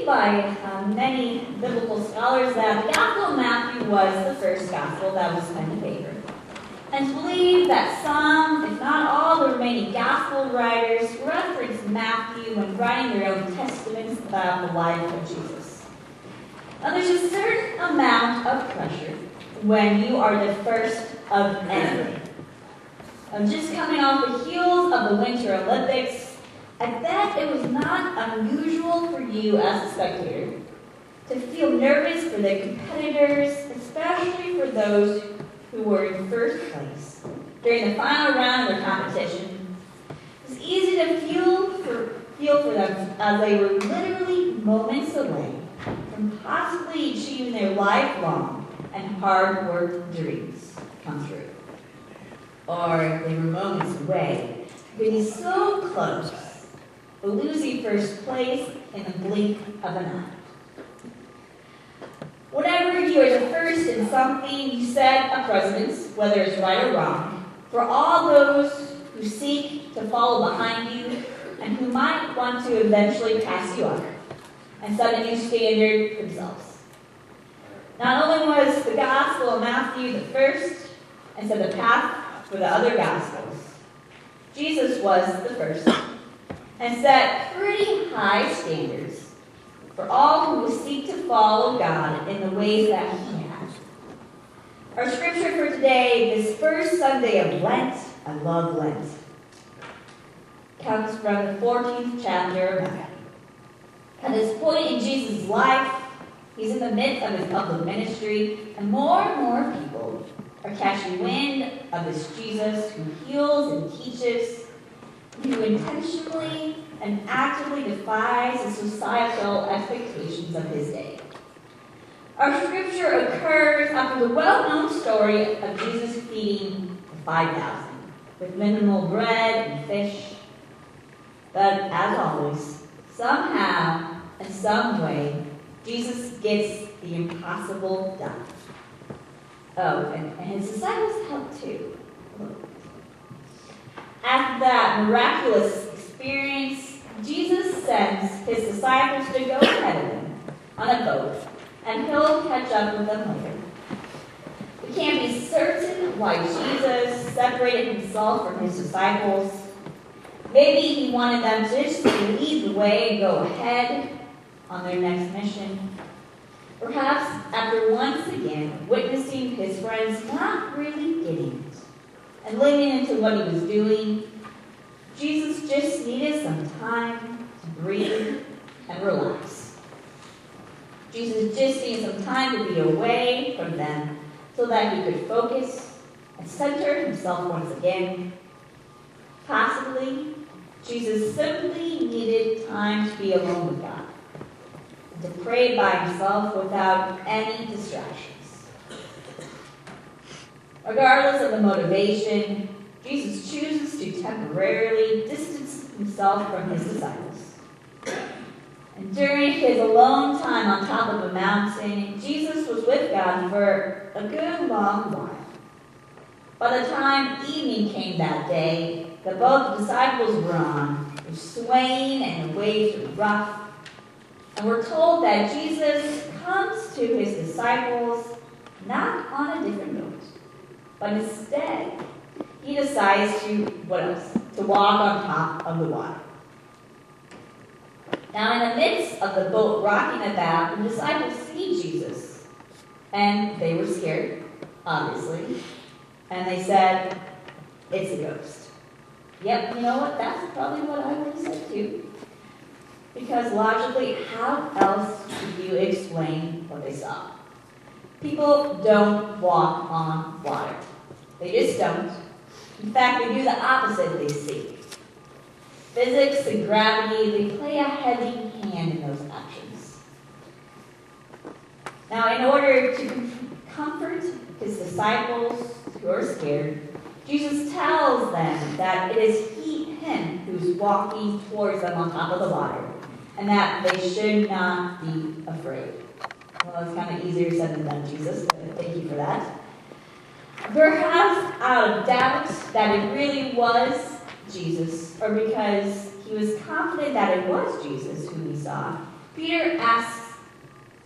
believed by many biblical scholars that the Gospel of Matthew was the first Gospel that was pen to paper. And it's believed that some, if not all, the remaining Gospel writers referenced Matthew when writing their own testaments about the life of Jesus. Now, there's a certain amount of pressure when you are the first of anything. Just coming off the heels of the Winter Olympics, I bet it was not unusual for you as a spectator to feel nervous for the competitors, especially for those who were in first place during the final round of their competition. It was easy to feel for them as they were literally moments away from possibly achieving their lifelong and hard-worked dreams come true. Or they were moments away from being so close, but losing first place in the blink of an eye. Whenever you are the first in something, you set a precedence, whether it's right or wrong, for all those who seek to follow behind you and who might want to eventually pass you up and set a new standard themselves. Not only was the Gospel of Matthew the first and set the path for the other Gospels, Jesus was the first and set pretty high standards for all who will seek to follow God in the ways that He has. Our scripture for today, this first Sunday of Lent, I love Lent, comes from the 14th chapter of Matthew. At this point in Jesus' life, He's in the midst of His public ministry, and more people are catching wind of this Jesus who heals and teaches, who intentionally and actively defies the societal expectations of His day. Our scripture occurs after the well-known story of Jesus feeding the 5,000 with minimal bread and fish. But as always, somehow, in some way, Jesus gets the impossible done. Oh, and His disciples help too. After that miraculous experience, Jesus sends His disciples to go ahead of Him on a boat, and He'll catch up with them later. We can't be certain why Jesus separated Himself from His disciples. Maybe He wanted them just to lead the way and go ahead on their next mission. Perhaps after once again witnessing His friends not really getting it and living into what He was doing, Jesus just needed some time to breathe and relax. Jesus just needed some time to be away from them so that He could focus and center Himself once again. Possibly, Jesus simply needed time to be alone with God, to pray by Himself without any distractions. Regardless of the motivation, Jesus chooses to temporarily distance Himself from His disciples. And during His alone time on top of a mountain, Jesus was with God for a good long while. By the time evening came that day, the boat the disciples were on was swaying and the waves were rough. And we're told that Jesus comes to His disciples not on a different boat, but instead He decides to, to walk on top of the water. Now in the midst of the boat rocking about, the disciples see Jesus, and they were scared, obviously, and they said, "It's a ghost." Yep, you know what? That's probably what I would have said too. Because logically, how else could you explain what they saw? People don't walk on water. They just don't. In fact, they do the opposite they see. Physics and gravity, they play a heavy hand in those actions. Now, in order to comfort His disciples who are scared, Jesus tells them that it is Him who's walking towards them on top of the water, and that they should not be afraid. Well, it's kind of easier said than done, Jesus, but thank you for that. Perhaps out of doubt that it really was Jesus, or because He was confident that it was Jesus who He saw, Peter asks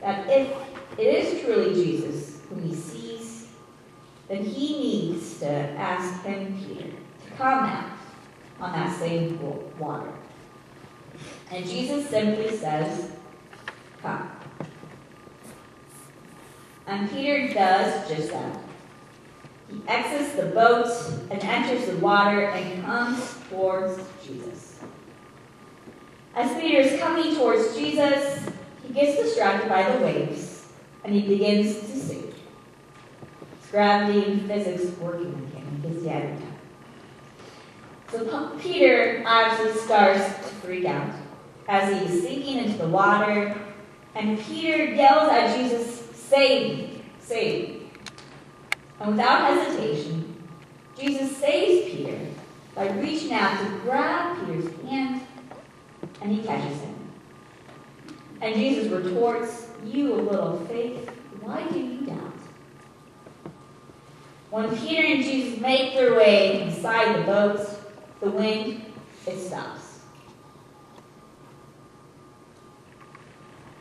that if it is truly Jesus whom he sees, then he needs to ask him, Peter, to come out on that same water. And Jesus simply says, come. And Peter does just that. He exits the boat and enters the water and comes towards Jesus. As Peter is coming towards Jesus, he gets distracted by the waves and he begins to sink. It's gravity and physics working on him. He gets yanked out. So Peter obviously starts to freak out as he is sinking into the water, and Peter yells at Jesus, "Save me, save me." And without hesitation, Jesus saves Peter by reaching out to grab Peter's hand, and he catches him. And Jesus retorts, "You of little faith, why do you doubt?" When Peter and Jesus make their way inside the boat, the wind, it stops.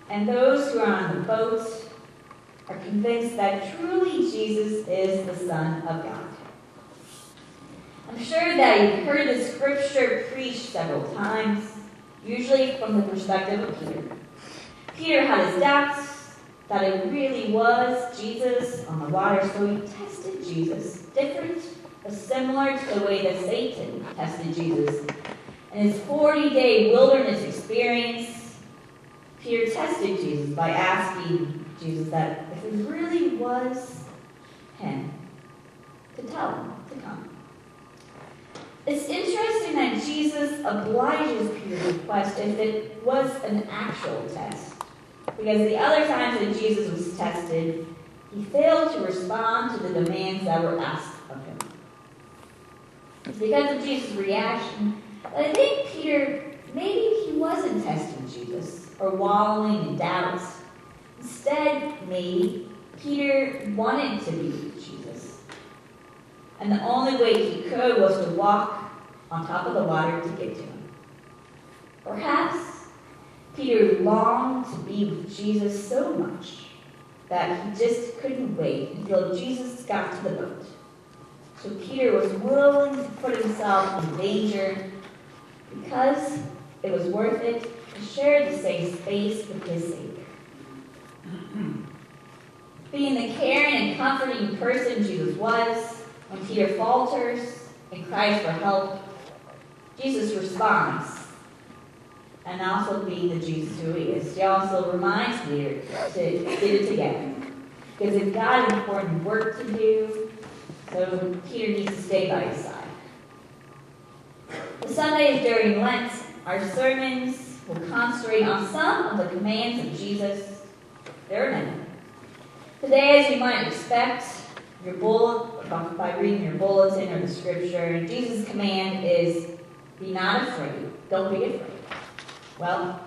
And those who are on the boat are convinced that truly Jesus is the Son of God. I'm sure that you've heard the scripture preached several times, usually from the perspective of Peter. Peter had his doubts that it really was Jesus on the water, so he tested Jesus, different but similar to the way that Satan tested Jesus. In his 40-day wilderness experience, Peter tested Jesus by asking Jesus that if it really was him, to tell him to come. It's interesting that Jesus obliges Peter's request if it was an actual test, because the other times that Jesus was tested, he failed to respond to the demands that were asked of him. It's because of Jesus' reaction that I think Peter, maybe he wasn't testing Jesus or wallowing in doubts. Instead, maybe Peter wanted to be with Jesus. And the only way he could was to walk on top of the water to get to him. Perhaps Peter longed to be with Jesus so much that he just couldn't wait until Jesus got to the boat. So Peter was willing to put himself in danger because it was worth it to share the same space with his Savior. Being the caring and comforting person Jesus was, when Peter falters and cries for help, Jesus responds. And also being the Jesus who he is, he also reminds Peter to get it together. Because they've got important work to do, so Peter needs to stay by his side. The Sundays during Lent, our sermons will concentrate on some of the commands of Jesus. There are many. Today, as you might expect, by reading your bulletin or the scripture, Jesus' command is, be not afraid. Don't be afraid. Well,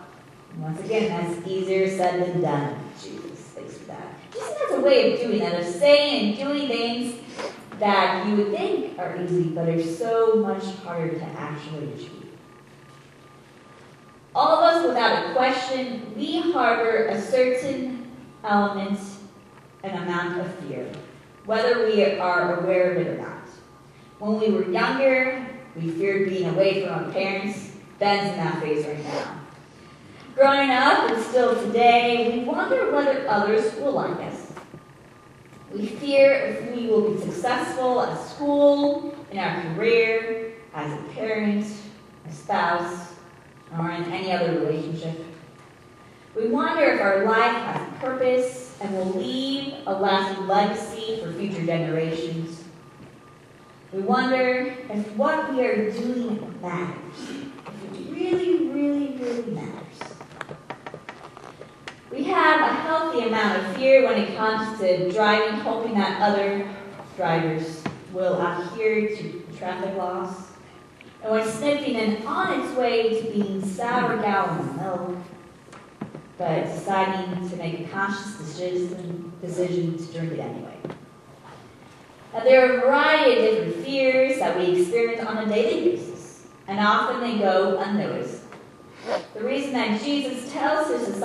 once again, that's easier said than done. Jesus, thanks for that. Jesus has a way of doing that, of saying and doing things that you would think are easy, but are so much harder to actually achieve. All of us, without a question, we harbor a certain element and amount of fear, whether we are aware of it or not. When we were younger, we feared being away from our parents. Ben's in that phase right now. Growing up, and still today, we wonder whether others will like us. We fear if we will be successful at school, in our career, as a parent, a spouse, or in any other relationship. We wonder if our life has purpose and will leave a lasting legacy for future generations. We wonder if what we are doing matters, if it really, really, really matters. We have a healthy amount of fear when it comes to driving, hoping that other drivers will adhere to traffic laws. And when sniffing and on its way to being sour gallon of milk, but deciding to make a conscious decision to drink it anyway. Now, there are a variety of different fears that we experience on a daily basis, and often they go unnoticed. The reason that Jesus tells his disciples